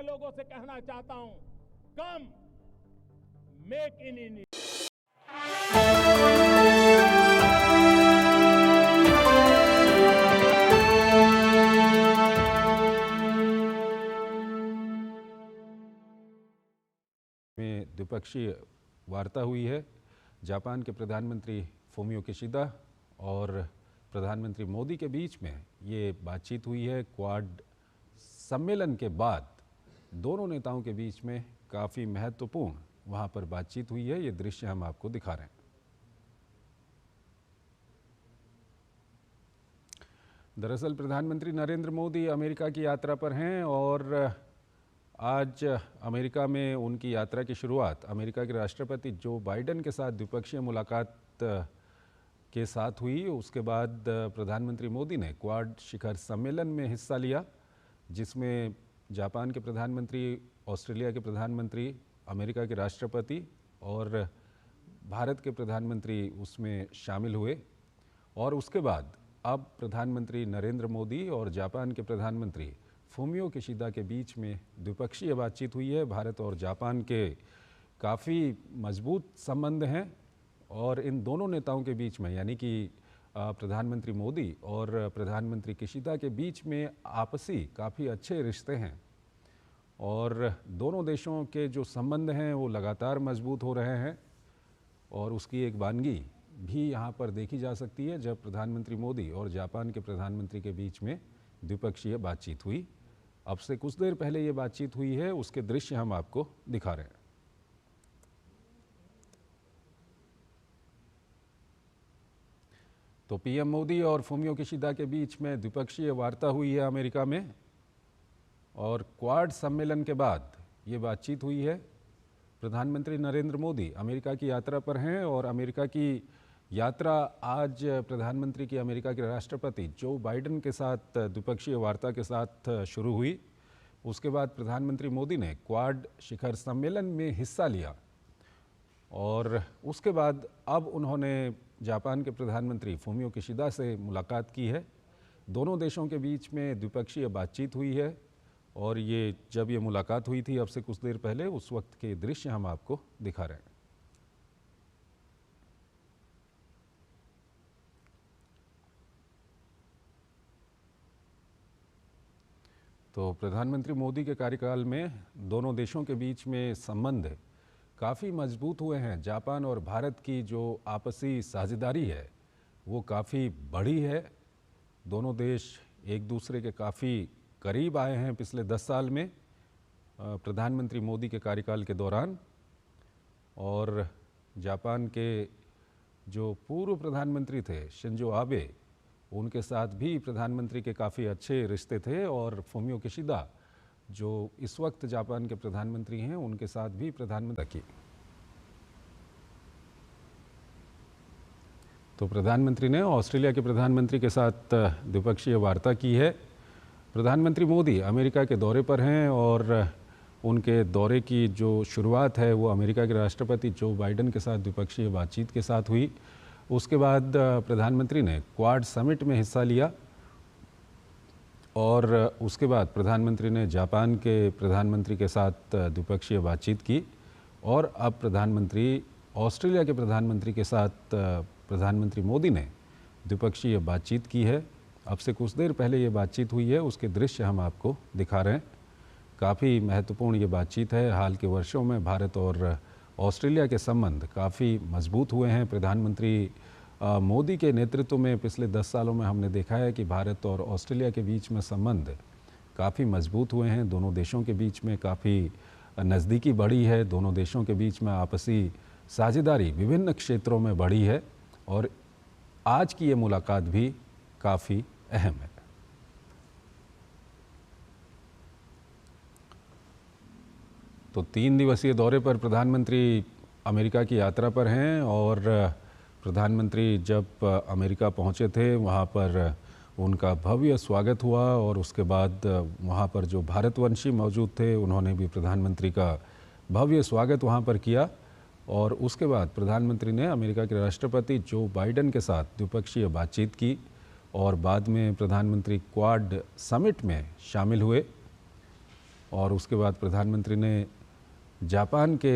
लोगों से कहना चाहता हूं, कम मेक इन इंडिया। में द्विपक्षीय वार्ता हुई है। जापान के प्रधानमंत्री फूमियो किशिदा और प्रधानमंत्री मोदी के बीच में ये बातचीत हुई है। क्वाड सम्मेलन के बाद दोनों नेताओं के बीच में काफ़ी महत्वपूर्ण वहाँ पर बातचीत हुई है। ये दृश्य हम आपको दिखा रहे हैं। दरअसल प्रधानमंत्री नरेंद्र मोदी अमेरिका की यात्रा पर हैं और आज अमेरिका में उनकी यात्रा की शुरुआत अमेरिका के राष्ट्रपति जो बाइडेन के साथ द्विपक्षीय मुलाकात के साथ हुई। उसके बाद प्रधानमंत्री मोदी ने क्वाड शिखर सम्मेलन में हिस्सा लिया, जिसमें जापान के प्रधानमंत्री, ऑस्ट्रेलिया के प्रधानमंत्री, अमेरिका के राष्ट्रपति और भारत के प्रधानमंत्री उसमें शामिल हुए। और उसके बाद अब प्रधानमंत्री नरेंद्र मोदी और जापान के प्रधानमंत्री फूमियो किशिदा के बीच में द्विपक्षीय बातचीत हुई है। भारत और जापान के काफ़ी मजबूत संबंध हैं और इन दोनों नेताओं के बीच में, यानी कि प्रधानमंत्री मोदी और प्रधानमंत्री किशिदा के बीच में आपसी काफ़ी अच्छे रिश्ते हैं और दोनों देशों के जो संबंध हैं वो लगातार मजबूत हो रहे हैं। और उसकी एक वानगी भी यहाँ पर देखी जा सकती है जब प्रधानमंत्री मोदी और जापान के प्रधानमंत्री के बीच में द्विपक्षीय बातचीत हुई। अब से कुछ देर पहले ये बातचीत हुई है, उसके दृश्य हम आपको दिखा रहे हैं। तो पीएम मोदी और फूमियो किशिदा के बीच में द्विपक्षीय वार्ता हुई है अमेरिका में और क्वाड सम्मेलन के बाद ये बातचीत हुई है। प्रधानमंत्री नरेंद्र मोदी अमेरिका की यात्रा पर हैं और अमेरिका की यात्रा आज प्रधानमंत्री की अमेरिका के राष्ट्रपति जो बाइडेन के साथ द्विपक्षीय वार्ता के साथ शुरू हुई। उसके बाद प्रधानमंत्री मोदी ने क्वाड शिखर सम्मेलन में हिस्सा लिया और उसके बाद अब उन्होंने जापान के प्रधानमंत्री फूमियो किशिदा से मुलाकात की है। दोनों देशों के बीच में द्विपक्षीय बातचीत हुई है और जब ये मुलाकात हुई थी अब से कुछ देर पहले, उस वक्त के दृश्य हम आपको दिखा रहे हैं। तो प्रधानमंत्री मोदी के कार्यकाल में दोनों देशों के बीच में संबंध काफ़ी मजबूत हुए हैं। जापान और भारत की जो आपसी साझेदारी है वो काफ़ी बड़ी है। दोनों देश एक दूसरे के काफ़ी करीब आए हैं पिछले 10 साल में प्रधानमंत्री मोदी के कार्यकाल के दौरान। और जापान के जो पूर्व प्रधानमंत्री थे शिंजो आबे, उनके साथ भी प्रधानमंत्री के काफ़ी अच्छे रिश्ते थे और फूमियो किशिदा जो इस वक्त जापान के प्रधानमंत्री हैं उनके साथ भी प्रधानमंत्री की। तो प्रधानमंत्री ने ऑस्ट्रेलिया के प्रधानमंत्री के साथ द्विपक्षीय वार्ता की है। प्रधानमंत्री मोदी अमेरिका के दौरे पर हैं और उनके दौरे की जो शुरुआत है वो अमेरिका के राष्ट्रपति जो बाइडेन के साथ द्विपक्षीय बातचीत के साथ हुई। उसके बाद प्रधानमंत्री ने क्वाड समिट में हिस्सा लिया और उसके बाद प्रधानमंत्री ने जापान के प्रधानमंत्री के साथ द्विपक्षीय बातचीत की और अब प्रधानमंत्री ऑस्ट्रेलिया के प्रधानमंत्री के साथ प्रधानमंत्री मोदी ने द्विपक्षीय बातचीत की है। अब से कुछ देर पहले ये बातचीत हुई है, उसके दृश्य हम आपको दिखा रहे हैं। काफ़ी महत्वपूर्ण ये बातचीत है। हाल के वर्षों में भारत और ऑस्ट्रेलिया के संबंध काफ़ी मजबूत हुए हैं। प्रधानमंत्री मोदी के नेतृत्व में पिछले 10 सालों में हमने देखा है कि भारत और ऑस्ट्रेलिया के बीच में संबंध काफ़ी मजबूत हुए हैं। दोनों देशों के बीच में काफ़ी नज़दीकी बढ़ी है। दोनों देशों के बीच में आपसी साझेदारी विभिन्न क्षेत्रों में बढ़ी है और आज की ये मुलाकात भी काफ़ी अहम है। तो 3 दिवसीय दौरे पर प्रधानमंत्री अमेरिका की यात्रा पर हैं और प्रधानमंत्री जब अमेरिका पहुंचे थे वहां पर उनका भव्य स्वागत हुआ और उसके बाद वहां पर जो भारतवंशी मौजूद थे उन्होंने भी प्रधानमंत्री का भव्य स्वागत वहां पर किया। और उसके बाद प्रधानमंत्री ने अमेरिका के राष्ट्रपति जो बाइडेन के साथ द्विपक्षीय बातचीत की और बाद में प्रधानमंत्री क्वाड समिट में शामिल हुए और उसके बाद प्रधानमंत्री ने जापान के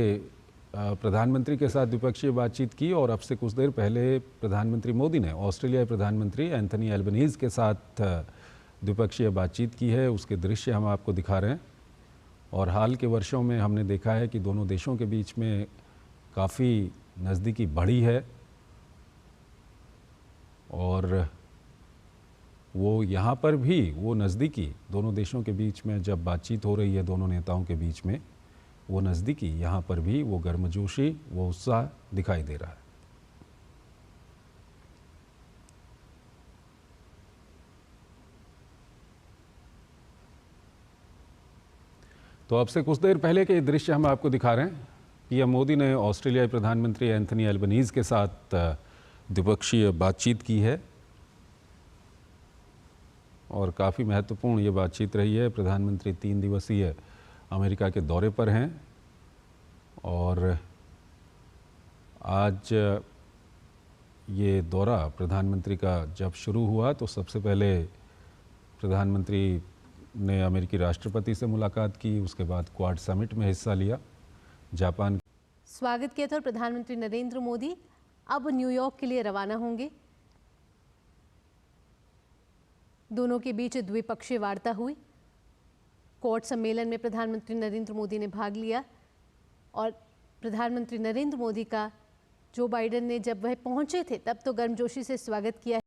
प्रधानमंत्री के साथ द्विपक्षीय बातचीत की और अब से कुछ देर पहले प्रधानमंत्री मोदी ने ऑस्ट्रेलियाई प्रधानमंत्री एंथनी एल्बनीज़ के साथ द्विपक्षीय बातचीत की है। उसके दृश्य हम आपको दिखा रहे हैं। और हाल के वर्षों में हमने देखा है कि दोनों देशों के बीच में काफ़ी नज़दीकी बढ़ी है और वो यहाँ पर भी वो नज़दीकी दोनों देशों के बीच में जब बातचीत हो रही है दोनों नेताओं के बीच में, वो नज़दीकी यहाँ पर भी वो गर्मजोशी, वो उत्साह दिखाई दे रहा है। तो अब से कुछ देर पहले के दृश्य हम आपको दिखा रहे हैं। पीएम मोदी ने ऑस्ट्रेलियाई प्रधानमंत्री एंथनी एल्बनीज़ के साथ द्विपक्षीय बातचीत की है और काफ़ी महत्वपूर्ण ये बातचीत रही है। प्रधानमंत्री 3 दिवसीय अमेरिका के दौरे पर हैं और आज ये दौरा प्रधानमंत्री का जब शुरू हुआ तो सबसे पहले प्रधानमंत्री ने अमेरिकी राष्ट्रपति से मुलाकात की, उसके बाद क्वाड समिट में हिस्सा लिया। जापान स्वागत किया था और प्रधानमंत्री नरेंद्र मोदी अब न्यूयॉर्क के लिए रवाना होंगे। दोनों के बीच द्विपक्षीय वार्ता हुई। क्वाड सम्मेलन में प्रधानमंत्री नरेंद्र मोदी ने भाग लिया और प्रधानमंत्री नरेंद्र मोदी का जो बाइडेन ने जब वह पहुंचे थे तब तो गर्मजोशी से स्वागत किया।